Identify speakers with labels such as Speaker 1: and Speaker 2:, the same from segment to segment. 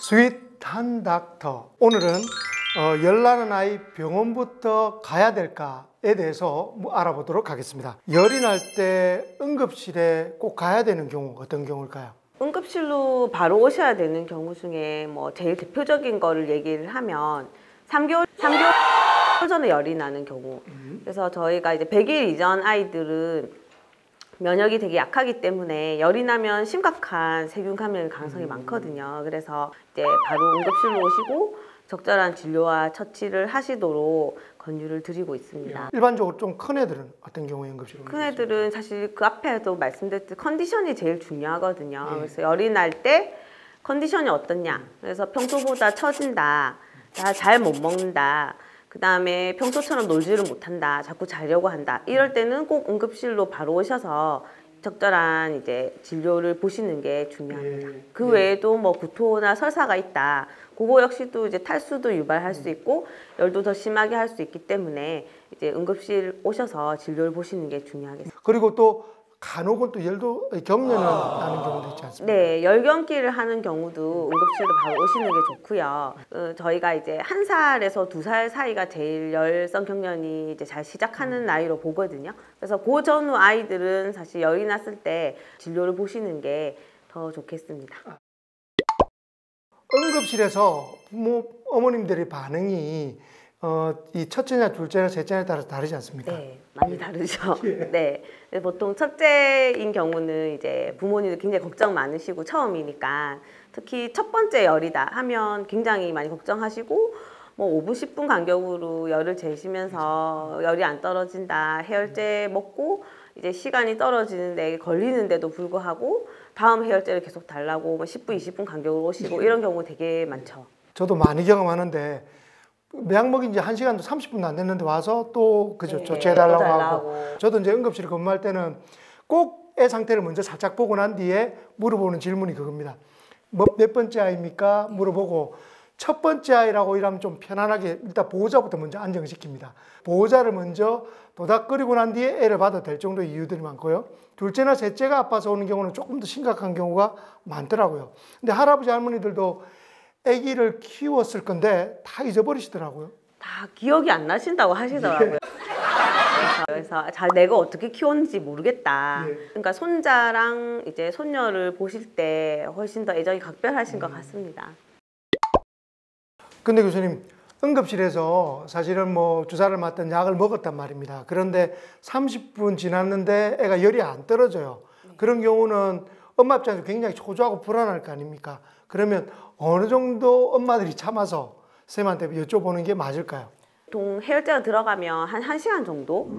Speaker 1: 스윗한 닥터. 오늘은 열나는 아이 병원부터 가야 될까에 대해서 알아보도록 하겠습니다. 열이 날 때 응급실에 꼭 가야 되는 경우 어떤 경우일까요?
Speaker 2: 응급실로 바로 오셔야 되는 경우 중에 제일 대표적인 거를 얘기를 하면 3개월 전에 열이 나는 경우. 그래서 저희가 이제 100일 이전 아이들은 면역이 되게 약하기 때문에 열이 나면 심각한 세균 감염 가능성이 많거든요. 그래서 이제 바로 응급실로 오시고 적절한 진료와 처치를 하시도록 권유를 드리고 있습니다.
Speaker 1: 일반적으로 좀 큰 애들은 어떤 경우에 응급실로?
Speaker 2: 큰 애들은 사실 그 앞에도 말씀드렸듯이 컨디션이 제일 중요하거든요. 그래서 열이 날 때 컨디션이 어떻냐. 그래서 평소보다 처진다, 잘 못 먹는다, 그 다음에 평소처럼 놀지를 못한다, 자꾸 자려고 한다. 이럴 때는 꼭 응급실로 바로 오셔서 적절한 이제 진료를 보시는 게 중요합니다. 그 외에도 구토나 설사가 있다. 그거 역시도 이제 탈수도 유발할 수 있고 열도 더 심하게 할 수 있기 때문에 이제 응급실 오셔서 진료를 보시는 게 중요하겠습니다.
Speaker 1: 그리고 또 간혹은 또 열도 경련을 나는 경우도 있지 않습니까?
Speaker 2: 네, 열경기를 하는 경우도 응급실로 바로 오시는 게 좋고요. 저희가 이제 1살에서 2살 사이가 제일 열성 경련이 이제 잘 시작하는 나이로 보거든요. 그래서 그 전후 아이들은 사실 열이 났을 때 진료를 보시는 게 더 좋겠습니다.
Speaker 1: 응급실에서 부모, 어머님들의 반응이 이 첫째냐, 둘째냐, 셋째냐에 따라서 다르지 않습니까?
Speaker 2: 네, 많이 다르죠. 네, 보통 첫째인 경우는 이제 부모님들 굉장히 걱정 많으시고 처음이니까 특히 첫 번째 열이다 하면 굉장히 많이 걱정하시고 5분, 10분 간격으로 열을 재시면서 열이 안 떨어진다, 해열제 먹고 이제 시간이 떨어지는데 걸리는데도 불구하고 다음 해열제를 계속 달라고 10분, 20분 간격으로 오시고 이런 경우 되게 많죠.
Speaker 1: 저도 많이 경험하는데 약 먹인 지 1시간도 30분도 안 됐는데 와서 또 그죠, 조치해달라고 하고. 저도 이제 응급실에 근무할 때는 꼭 애 상태를 먼저 살짝 보고 난 뒤에 물어보는 질문이 그겁니다. 몇 번째 아이입니까? 물어보고 첫 번째 아이라고 이러면 좀 편안하게 일단 보호자부터 먼저 안정시킵니다. 보호자를 먼저 도닥거리고 난 뒤에 애를 봐도 될 정도의 이유들이 많고요. 둘째나 셋째가 아파서 오는 경우는 조금 더 심각한 경우가 많더라고요. 근데 할아버지 할머니들도 아기를 키웠을 건데 다 잊어버리시더라고요.
Speaker 2: 다 기억이 안 나신다고 하시더라고요. 그래서 내가 어떻게 키웠는지 모르겠다. 그러니까 손자랑 이제 손녀를 보실 때 훨씬 더 애정이 각별하신 것 같습니다.
Speaker 1: 근데 교수님, 응급실에서 사실은 주사를 맞든 약을 먹었단 말입니다. 그런데 30분 지났는데 애가 열이 안 떨어져요. 그런 경우는 엄마 입장에서 굉장히 초조하고 불안할 거 아닙니까? 그러면 어느 정도 엄마들이 참아서 쌤한테 여쭤보는 게 맞을까요?
Speaker 2: 보통 해열제가 들어가면 한 1시간 정도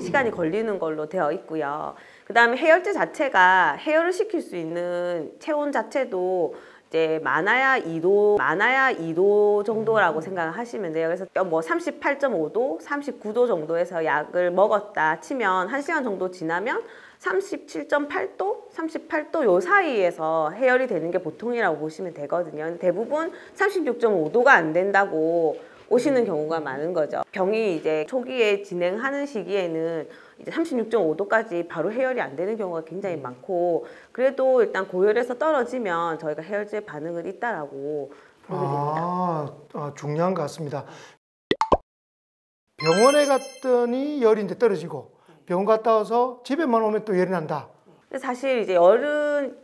Speaker 2: 시간이 걸리는 걸로 되어 있고요. 그 다음에 해열제 자체가 해열을 시킬 수 있는 체온 자체도 이제 많아야 2도 정도라고 생각을 하시면 돼요. 그래서 38.5도, 39도 정도에서 약을 먹었다 치면 1시간 정도 지나면 37.8도, 38도 요 사이에서 해열이 되는 게 보통이라고 보시면 되거든요. 대부분 36.5도가 안 된다고 오시는 경우가 많은 거죠. 병이 이제 초기에 진행하는 시기에는 이제 36.5도까지 바로 해열이 안 되는 경우가 굉장히 많고, 그래도 일단 고열에서 떨어지면 저희가 해열제 반응은 있다라고 보게 됩니다.
Speaker 1: 중요한 것 같습니다. 병원에 갔더니 열이 이제 떨어지고 병원 갔다 와서 집에만 오면 또 열이 난다.
Speaker 2: 사실 이제 열은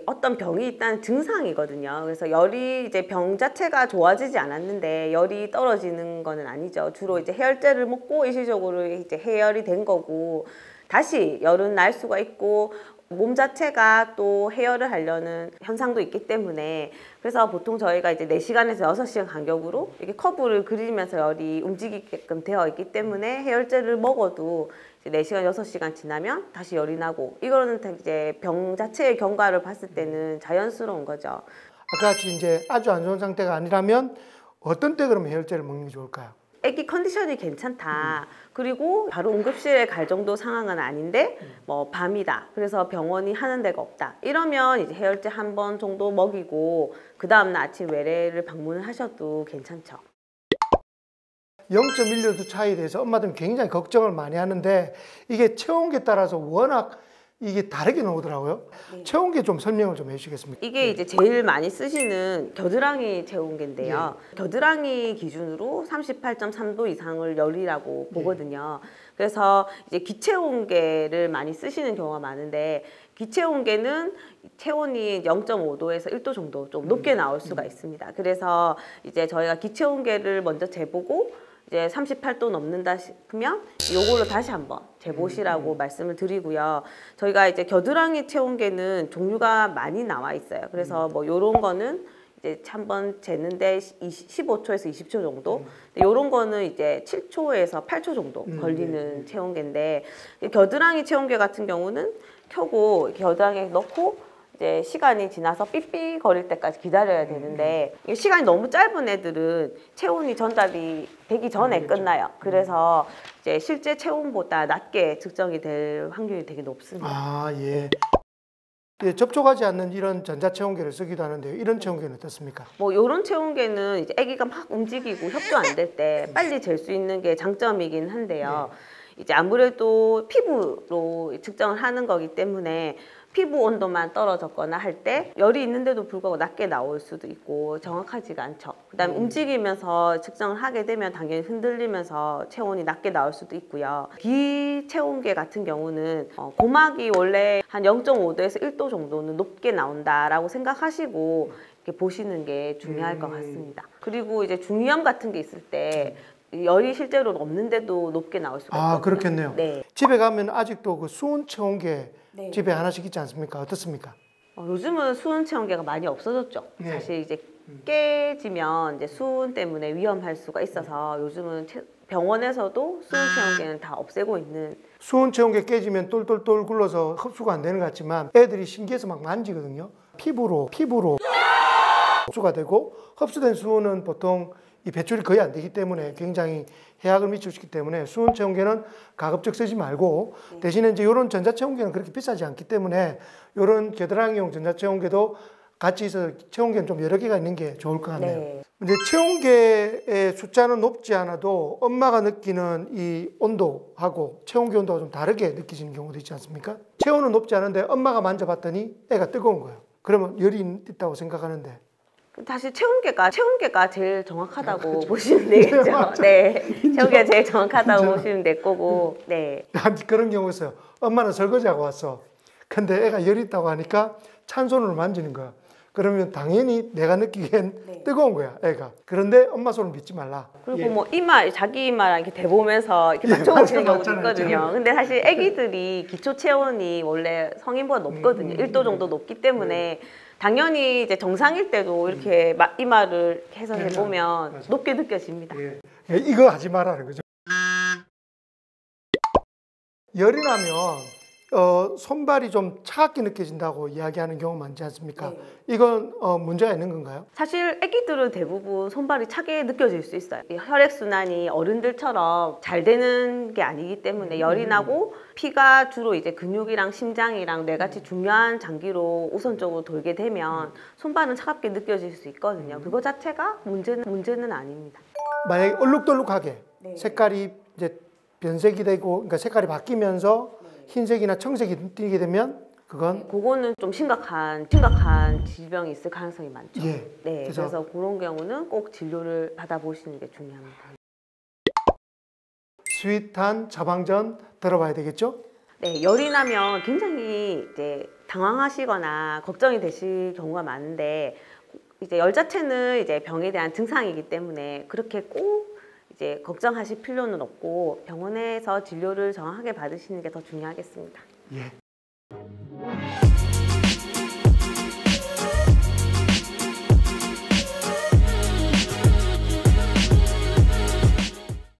Speaker 2: 어떤 병이 있다는 증상이거든요. 그래서 열이 이제 병 자체가 좋아지지 않았는데 열이 떨어지는 거는 아니죠. 주로 이제 해열제를 먹고 일시적으로 이제 해열이 된 거고, 다시 열은 날 수가 있고 몸 자체가 또 해열을 하려는 현상도 있기 때문에, 그래서 보통 저희가 이제 4시간에서 6시간 간격으로 이렇게 커브를 그리면서 열이 움직이게끔 되어 있기 때문에 해열제를 먹어도 이제 4시간, 6시간 지나면 다시 열이 나고, 이거는 이제 병 자체의 경과를 봤을 때는 자연스러운 거죠.
Speaker 1: 아까 같이 이제 아주 안 좋은 상태가 아니라면 어떤 때 그러면 해열제를 먹는 게 좋을까요?
Speaker 2: 애기 컨디션이 괜찮다. 그리고 바로 응급실에 갈 정도 상황은 아닌데 밤이다. 그래서 병원이 하는 데가 없다. 이러면 이제 해열제 1번 정도 먹이고 그 다음날 아침 외래를 방문을 하셔도 괜찮죠.
Speaker 1: 0.1도 차이에 대해서 엄마들은 굉장히 걱정을 많이 하는데 이게 체온계에 따라서 워낙 이게 다르게 나오더라고요.
Speaker 2: 네.
Speaker 1: 체온계 좀 설명을 좀 해주시겠습니까?
Speaker 2: 이게 이제 제일 많이 쓰시는 겨드랑이 체온계인데요. 겨드랑이 기준으로 38.3도 이상을 열이라고 보거든요. 그래서 이제 기체온계를 많이 쓰시는 경우가 많은데 기체온계는 체온이 0.5도에서 1도 정도 좀 높게 나올 수가 있습니다. 그래서 이제 저희가 기체온계를 먼저 재보고 이제 38도 넘는다 싶으면 요거를 다시 한번 재보시라고 말씀을 드리고요. 저희가 이제 겨드랑이 체온계는 종류가 많이 나와 있어요. 그래서 뭐 요런 거는 이제 한번 재는데 15초에서 20초 정도. 요런 거는 이제 7초에서 8초 정도 걸리는 체온계인데 겨드랑이 체온계 같은 경우는 켜고 겨드랑이에 넣고 이제 시간이 지나서 삐삐 거릴 때까지 기다려야 되는데 시간이 너무 짧은 애들은 체온이 전달이 되기 전에 끝나요. 그래서 이제 실제 체온보다 낮게 측정이 될 확률이 되게 높습니다.
Speaker 1: 아, 예. 예, 접촉하지 않는 이런 전자체온계를 쓰기도 하는데요. 이런 체온계는 어떻습니까?
Speaker 2: 뭐 이런 체온계는 이제 아기가 막 움직이고 협조 안 될 때 빨리 잴 수 있는 게 장점이긴 한데요. 이제 아무래도 피부로 측정을 하는 거기 때문에 피부 온도만 떨어졌거나 할 때 열이 있는데도 불구하고 낮게 나올 수도 있고 정확하지가 않죠. 그다음에 움직이면서 측정을 하게 되면 당연히 흔들리면서 체온이 낮게 나올 수도 있고요. 비체온계 같은 경우는 고막이 원래 한 0.5도에서 1도 정도는 높게 나온다라고 생각하시고 이렇게 보시는 게 중요할 것 같습니다. 그리고 이제 중이염 같은 게 있을 때 열이 실제로 없는데도 높게 나올 수가 있거든요.
Speaker 1: 아, 그렇겠네요.
Speaker 2: 네.
Speaker 1: 집에 가면 아직도 그 수온 체온계
Speaker 2: 네.
Speaker 1: 집에 하나씩 있지 않습니까? 어떻습니까?
Speaker 2: 요즘은 수은 체온계가 많이 없어졌죠.
Speaker 1: 네.
Speaker 2: 사실 이제 깨지면 이제 수은 때문에 위험할 수가 있어서 요즘은 병원에서도 수은 체온계는 다 없애고 있는.
Speaker 1: 수온 체온계 깨지면 똘똘똘 굴러서 흡수가 안 되는 것 같지만 애들이 신기해서 막 만지거든요. 피부로 흡수가 되고 흡수된 수온은 보통 이 배출이 거의 안 되기 때문에 굉장히 해악을 미칠 수 있기 때문에 수온 체온계는 가급적 쓰지 말고 대신에 이제 이런 전자체온계는 그렇게 비싸지 않기 때문에 이런 겨드랑이용 전자체온계도 같이 있어서 체온계는 좀 여러 개가 있는 게 좋을 것 같네요.
Speaker 2: 네.
Speaker 1: 근데 체온계의 숫자는 높지 않아도 엄마가 느끼는 이 온도하고 체온계 온도가 좀 다르게 느끼지는 경우도 있지 않습니까? 체온은 높지 않은데 엄마가 만져봤더니 애가 뜨거운 거예요. 그러면 열이 있다고 생각하는데
Speaker 2: 사실 체온계가 제일 정확하다고 보시면 되겠죠. 네, 체온계가 제일 정확하다고 보시면 될 거고. 네.
Speaker 1: 그런 경우 있어요. 엄마는 설거지하고 왔어. 근데 애가 열이 있다고 하니까 찬 손으로 만지는 거야. 그러면 당연히 내가 느끼기엔 뜨거운 거야, 애가. 그런데 엄마 손을 믿지 말라.
Speaker 2: 그리고 뭐 이마, 자기 이마랑 이렇게 대보면서 이렇게 맞춰보시는 경우도 있거든요. 근데 사실 아기들이 기초 체온이 원래 성인보다 높거든요. 1도 정도 높기 때문에 당연히 이제 정상일 때도 이렇게 이마를 해서 해보면
Speaker 1: 맞아.
Speaker 2: 높게 느껴집니다.
Speaker 1: 예. 이거 하지 말라는 거죠. 열이 나면 손발이 좀 차갑게 느껴진다고 이야기하는 경우 많지 않습니까? 이건 문제가 있는 건가요?
Speaker 2: 사실 아기들은 대부분 손발이 차게 느껴질 수 있어요. 이 혈액순환이 어른들처럼 잘 되는 게 아니기 때문에 열이 나고 피가 주로 이제 근육이랑 심장이랑 뇌같이 중요한 장기로 우선적으로 돌게 되면 손발은 차갑게 느껴질 수 있거든요. 그거 자체가 문제는 아닙니다.
Speaker 1: 만약에 얼룩덜룩하게 색깔이 이제 변색이 되고 그러니까 색깔이 바뀌면서 흰색이나 청색이 띄게 되면
Speaker 2: 그거는 좀 심각한 질병이 있을 가능성이 많죠.
Speaker 1: 예.
Speaker 2: 네, 그래서 그런 경우는 꼭 진료를 받아보시는 게 중요합니다.
Speaker 1: 스윗한 처방전 들어봐야 되겠죠?
Speaker 2: 네, 열이 나면 굉장히 이제 당황하시거나 걱정이 되실 경우가 많은데 이제 열 자체는 이제 병에 대한 증상이기 때문에 그렇게 꼭 이제 걱정하실 필요는 없고 병원에서 진료를 정확하게 받으시는 게 더 중요하겠습니다.
Speaker 1: 예.